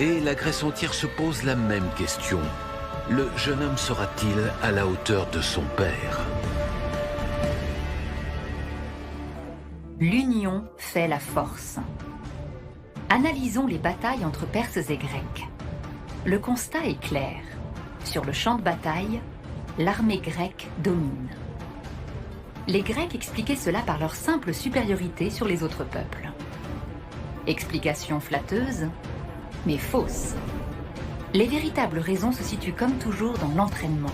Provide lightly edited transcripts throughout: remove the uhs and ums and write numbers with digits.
Et la Grèce entière se pose la même question. Le jeune homme sera-t-il à la hauteur de son père? L'union fait la force. Analysons les batailles entre Perses et Grecs. Le constat est clair. Sur le champ de bataille, l'armée grecque domine. Les Grecs expliquaient cela par leur simple supériorité sur les autres peuples. Explication flatteuse, mais fausse. Les véritables raisons se situent comme toujours dans l'entraînement,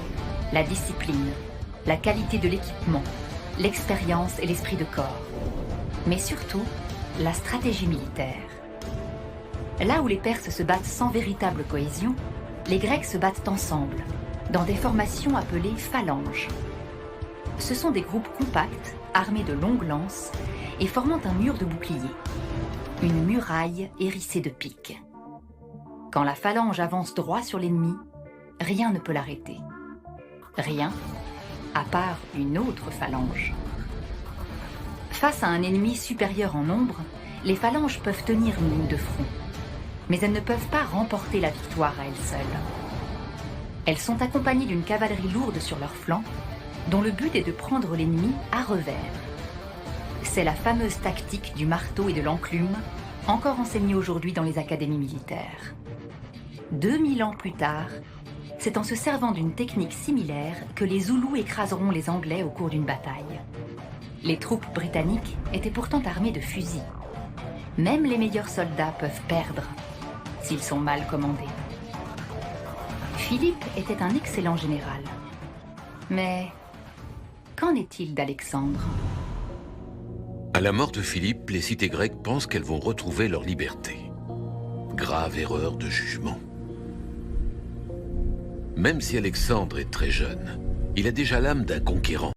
la discipline, la qualité de l'équipement, l'expérience et l'esprit de corps. Mais surtout, la stratégie militaire. Là où les Perses se battent sans véritable cohésion, les Grecs se battent ensemble, dans des formations appelées phalanges. Ce sont des groupes compacts, armés de longues lances et formant un mur de boucliers, une muraille hérissée de piques. Quand la phalange avance droit sur l'ennemi, rien ne peut l'arrêter. Rien, à part une autre phalange. Face à un ennemi supérieur en nombre, les phalanges peuvent tenir une ligne de front, mais elles ne peuvent pas remporter la victoire à elles seules. Elles sont accompagnées d'une cavalerie lourde sur leurs flancs, dont le but est de prendre l'ennemi à revers. C'est la fameuse tactique du marteau et de l'enclume, encore enseignée aujourd'hui dans les académies militaires. 2000 ans plus tard, c'est en se servant d'une technique similaire que les Zoulous écraseront les Anglais au cours d'une bataille. Les troupes britanniques étaient pourtant armées de fusils. Même les meilleurs soldats peuvent perdre s'ils sont mal commandés. Philippe était un excellent général. Mais qu'en est-il d'Alexandre ? À la mort de Philippe, les cités grecques pensent qu'elles vont retrouver leur liberté. Grave erreur de jugement. Même si Alexandre est très jeune, il a déjà l'âme d'un conquérant.